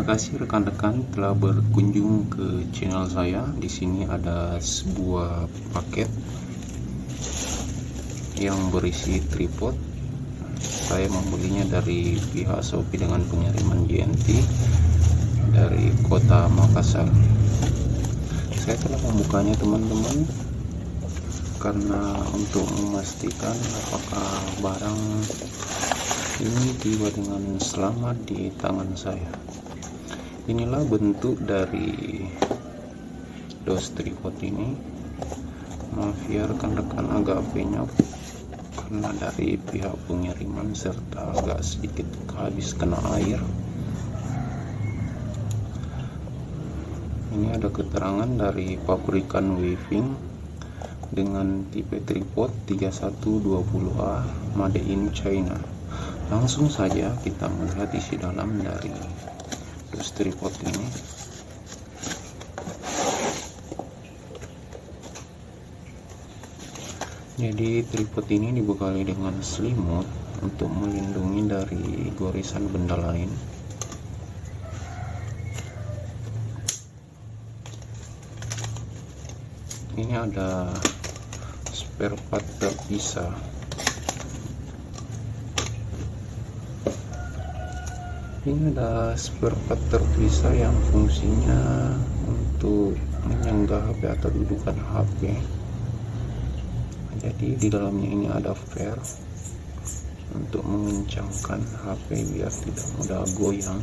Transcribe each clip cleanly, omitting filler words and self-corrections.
kasih rekan-rekan telah berkunjung ke channel saya. Di sini ada sebuah paket yang berisi tripod. Saya membelinya dari pihak Shopee dengan pengiriman JNT dari kota Makassar. Saya telah membukanya teman-teman, karena untuk memastikan apakah barang ini tiba dengan selamat di tangan saya. Inilah bentuk dari dos tripod ini. Maaf ya rekan-rekan, agak penyok karena dari pihak pengiriman serta agak sedikit habis kena air. Ini ada keterangan dari pabrikan Waving dengan tipe tripod 3120A made in China. Langsung saja kita melihat isi dalam dari dos tripod ini. Jadi tripod ini dibekali dengan selimut untuk melindungi dari goresan benda lain. Ini ada spare part terpisah. Ini ada spare part terpisah yang fungsinya untuk menyanggah HP atau dudukan HP. Jadi di dalamnya ini ada fair untuk mengencangkan HP biar tidak mudah goyang,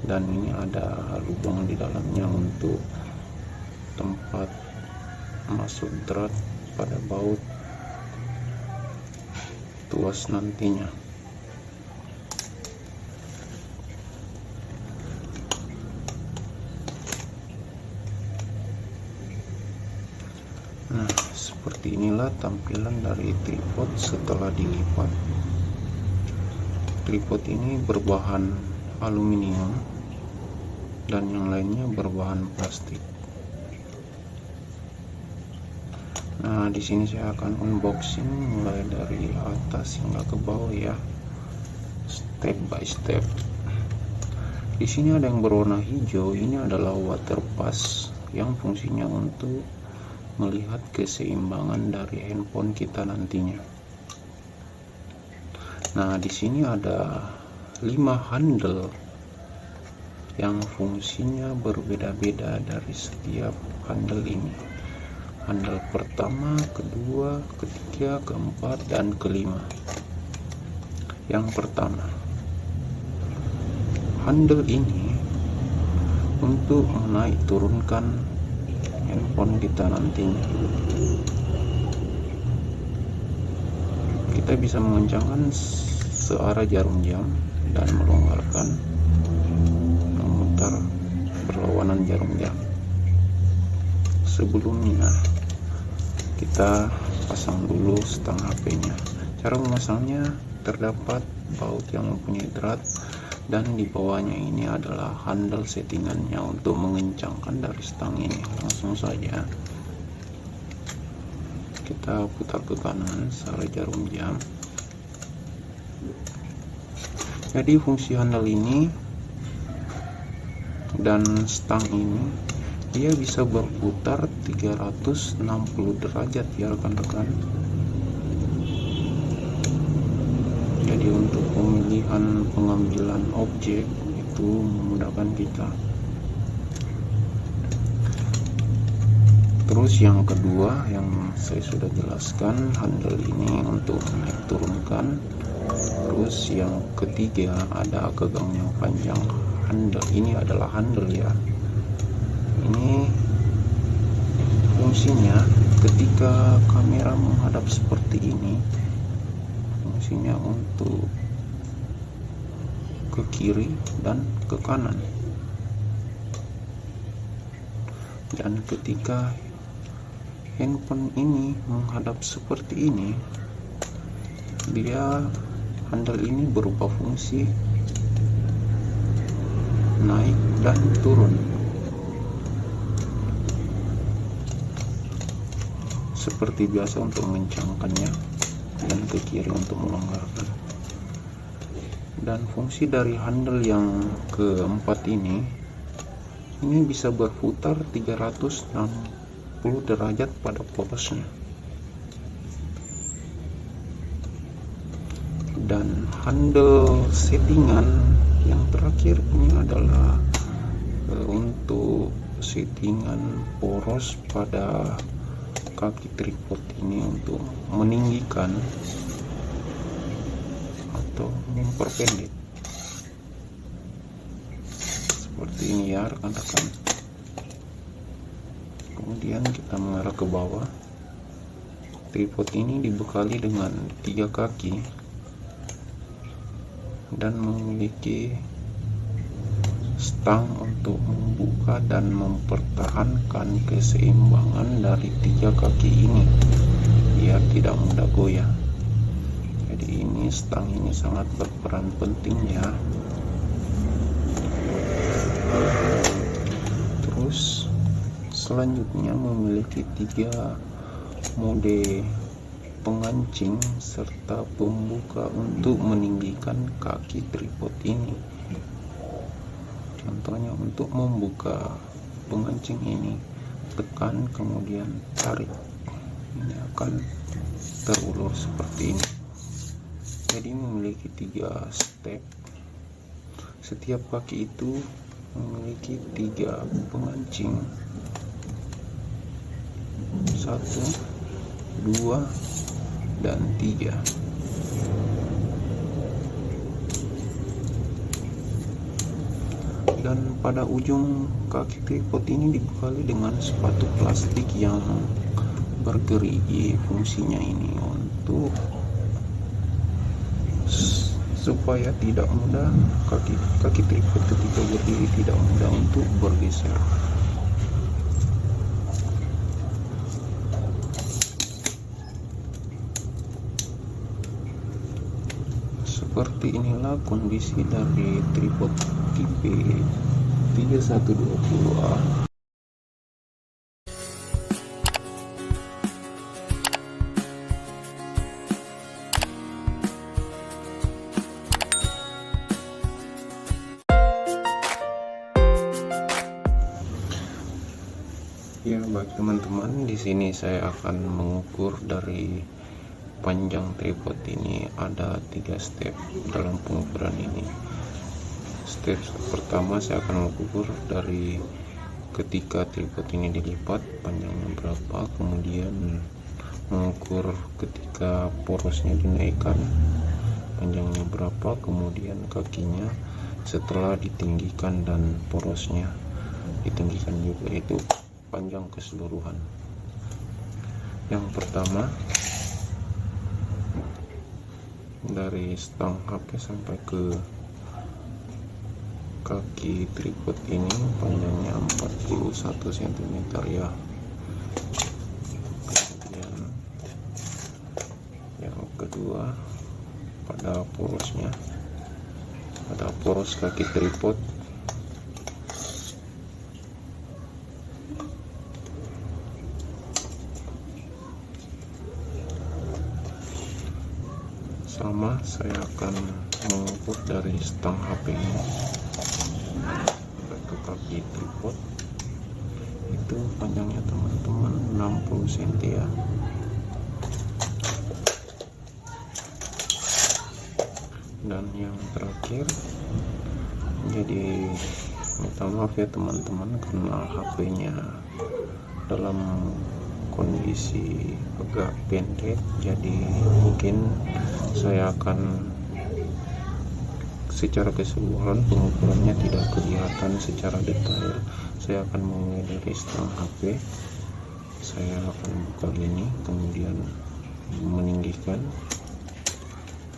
dan ini ada lubang di dalamnya untuk tempat masuk drat pada baut tuas nantinya. Nah, seperti inilah tampilan dari tripod setelah dilipat. Tripod ini berbahan aluminium dan yang lainnya berbahan plastik. Nah, di sini saya akan unboxing mulai dari atas hingga ke bawah ya, step by step. Di sini ada yang berwarna hijau, ini adalah water pass yang fungsinya untuk melihat keseimbangan dari handphone kita nantinya. Nah, di sini ada 5 handle yang fungsinya berbeda-beda dari setiap handle ini. Handle pertama, kedua, ketiga, keempat, dan kelima. Yang pertama, handle ini untuk menaik turunkan handphone kita nantinya. Kita bisa mengencangkan searah jarum jam dan melonggarkan, memutar berlawanan jarum jam. Sebelumnya kita pasang dulu stang HP-nya. Cara memasangnya, terdapat baut yang mempunyai drat, dan di bawahnya ini adalah handle settingannya untuk mengencangkan dari stang ini. Langsung saja kita putar ke kanan searah jarum jam. Jadi fungsi handle ini dan stang ini, dia bisa berputar 360 derajat ya rekan-rekan. Jadi untuk pemilihan pengambilan objek itu memudahkan kita. Terus yang kedua yang saya sudah jelaskan, handle ini untuk naik turunkan. Terus yang ketiga ada gagang yang panjang. Handle ini adalah handle ya. Ini fungsinya ketika kamera menghadap seperti ini, fungsinya untuk ke kiri dan ke kanan. Dan ketika handphone ini menghadap seperti ini, dia handle ini berubah fungsi naik dan turun. Seperti biasa untuk mengencangkannya dan ke kiri untuk melonggarkan. Dan fungsi dari handle yang keempat ini ini bisa berputar 360 derajat pada porosnya. Dan handle settingan yang terakhir ini adalah untuk settingan poros pada kaki tripod ini untuk meninggikan atau memperpendek seperti ini ya rekan-rekan. Kemudian kita mengarah ke bawah. Tripod ini dibekali dengan 3 kaki dan memiliki stang untuk membuka dan mempertahankan keseimbangan dari 3 kaki ini biar tidak mudah goyah. Jadi ini stang ini sangat berperan penting ya. Terus selanjutnya memiliki 3 mode pengancing serta pembuka untuk meninggikan kaki tripod ini. Contohnya untuk membuka pengancing ini, tekan kemudian tarik, ini akan terulur seperti ini. Jadi memiliki 3 step. Setiap kaki itu memiliki 3 pengancing, 1, 2, dan 3. Dan pada ujung kaki tripod ini dibekali dengan sepatu plastik yang bergerigi. Fungsinya ini untuk supaya tidak mudah kaki tripod ketika berdiri tidak mudah untuk bergeser. Seperti inilah kondisi dari tripod tipe 3120A. Ya, bagi teman-teman, di sini saya akan mengukur dari panjang tripod ini. Ada 3 step dalam pengukuran ini. Step pertama saya akan mengukur dari ketika tripod ini dilipat panjangnya berapa, kemudian mengukur ketika porosnya dinaikkan panjangnya berapa, kemudian kakinya setelah ditinggikan dan porosnya ditinggikan juga, itu panjang keseluruhan. Yang pertama dari stang HP sampai ke kaki tripod ini panjangnya 41 cm ya. Kemudian yang kedua pada porosnya, pada poros kaki tripod sama, saya akan mengukur dari stang HP ini ke kaki tripod, itu panjangnya teman-teman 60 cm ya. Dan yang terakhir, jadi minta maaf ya teman-teman karena HP-nya dalam kondisi agak pendek, jadi mungkin saya akan secara keseluruhan pengukurannya tidak kelihatan secara detail. Saya akan memulai dari stang HP, saya akan buka ini, kemudian meninggikan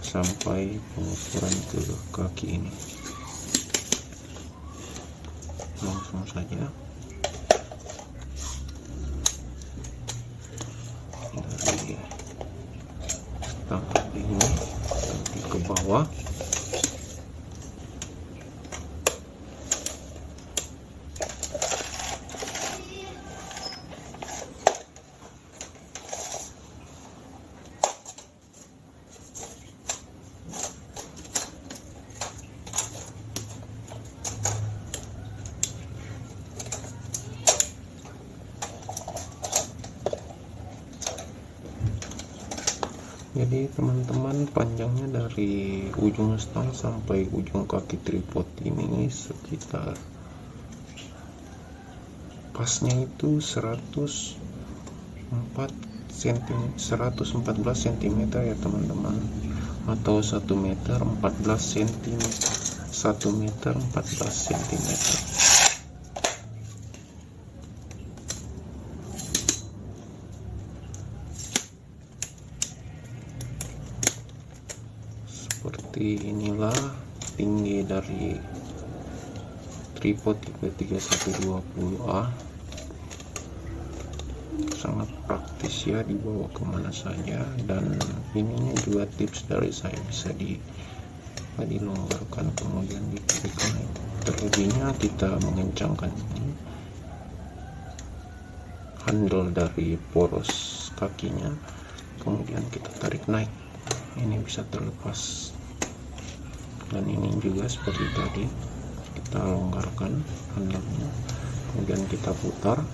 sampai pengukuran ke kaki ini. Langsung saja dari stang HP ini nanti ke bawah. Jadi teman-teman, panjangnya dari ujung stang sampai ujung kaki tripod ini sekitar pasnya itu 114 cm ya teman-teman, atau 1 meter 14 cm, 1 meter 14 cm. Seperti inilah tinggi dari tripod tipe 3120A. Sangat praktis ya, dibawa kemana saja. Dan ininya juga tips dari saya, bisa dilonggarkan kemudian ditarik naik. Terlebihnya kita mengencangkan ini handle dari poros kakinya, kemudian kita tarik naik, ini bisa terlepas. Dan ini juga seperti tadi, kita longgarkan handle-nya, kemudian kita putar,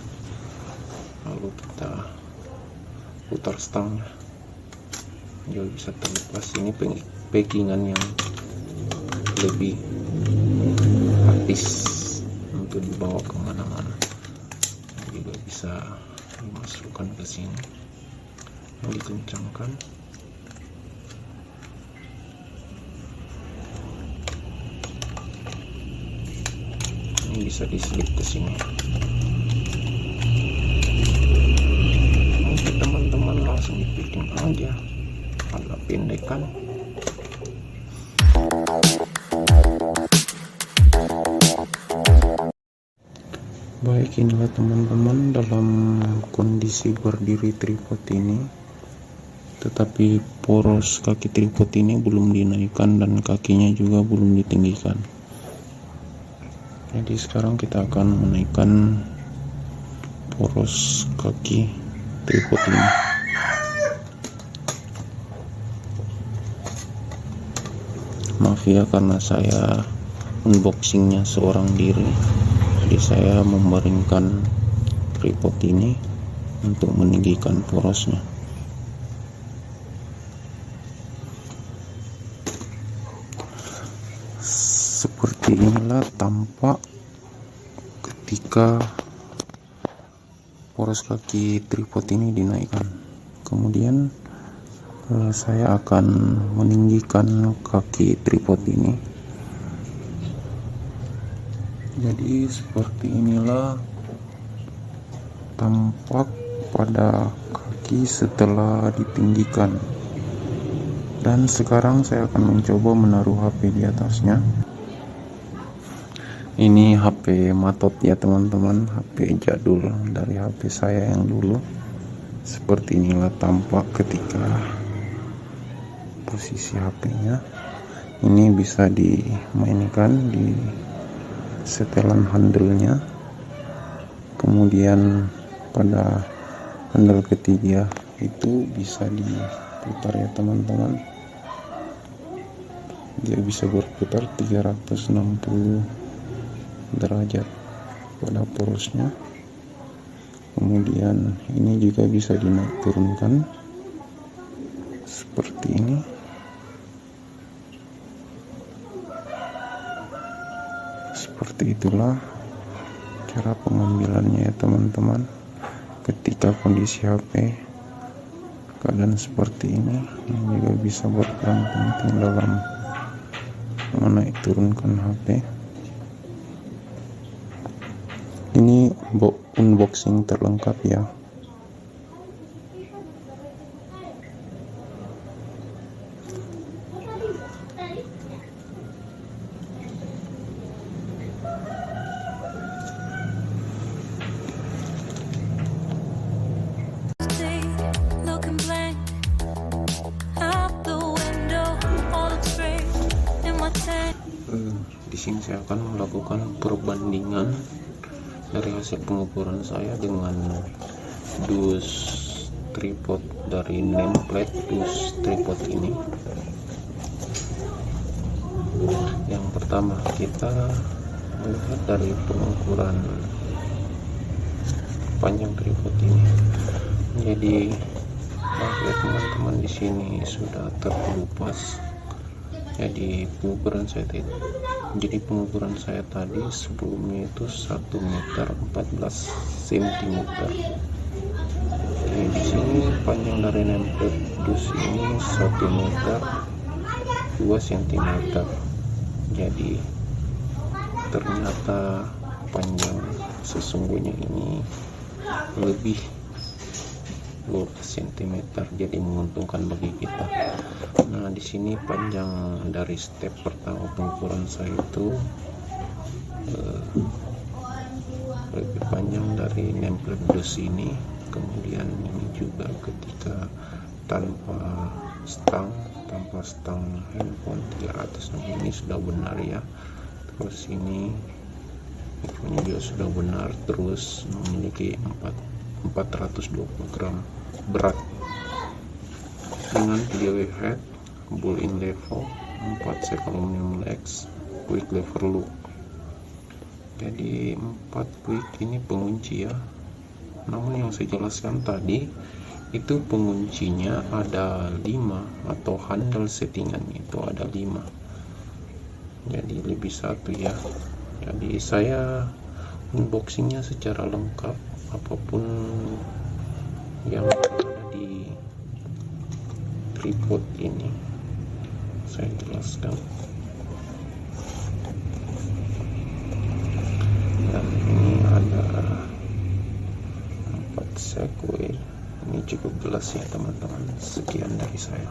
lalu kita putar stangnya, juga bisa terlepas. Ini packingan yang lebih praktis untuk dibawa kemana-mana, juga bisa dimasukkan ke sini, dikencangkan. Ini bisa diselip ke sini. Oke teman-teman, langsung dipilih aja agak pendekan. Baik, inilah teman-teman dalam kondisi berdiri tripod ini, tetapi poros kaki tripod ini belum dinaikkan dan kakinya juga belum ditinggikan. Jadi sekarang kita akan menaikkan poros kaki tripod ini. Maaf ya, karena saya unboxingnya seorang diri, jadi saya membaringkan tripod ini untuk meninggikan porosnya. Seperti inilah tampak ketika poros kaki tripod ini dinaikkan. Kemudian saya akan meninggikan kaki tripod ini. Jadi seperti inilah tampak pada kaki setelah ditinggikan. Dan sekarang saya akan mencoba menaruh HP di atasnya. Ini HP matot ya teman-teman, HP jadul dari HP saya yang dulu. Seperti inilah tampak ketika posisi HP-nya. Ini bisa dimainkan di setelan handle-nya. Kemudian pada handle ketiga itu bisa diputar ya teman-teman. Dia bisa berputar 360 derajat pada porosnya. Kemudian ini juga bisa dinaik turunkan seperti ini. Seperti itulah cara pengambilannya ya teman-teman. Ketika kondisi HP keadaan seperti ini juga bisa berperan penting dalam menaik turunkan HP. Ini unboxing terlengkap ya. Di sini saya akan melakukan perbandingan dari hasil pengukuran saya dengan dus tripod dari nameplate dus tripod ini. Yang pertama kita melihat dari pengukuran panjang tripod ini. Jadi Nah, lihat teman-teman, di sini sudah terkelupas. Jadi pengukuran saya tadi sebelumnya itu 1 meter 14 cm. Jadi di sini panjang dari nemplate dus ini 1 meter 2 cm. Jadi ternyata panjang sesungguhnya ini lebih 12 cm, jadi menguntungkan bagi kita. Nah, di sini panjang dari step pertama pengukuran saya itu lebih panjang dari nemplate dus ini. Kemudian ini juga ketika tanpa stang handphone 300 ini sudah benar ya. Terus ini juga sudah benar, terus memiliki 420 gram berat dengan video head, bull in level, 4 second aluminium legs, quick lever loop. Jadi 4 quick ini pengunci ya. Namun yang saya jelaskan tadi itu penguncinya ada 5, atau handle settingannya itu ada 5. Jadi lebih 1 ya. Jadi saya unboxingnya secara lengkap, apapun yang ada di tripod ini saya jelaskan. Dan ini ada 4 segway. Ini cukup jelas ya teman-teman. Sekian dari saya.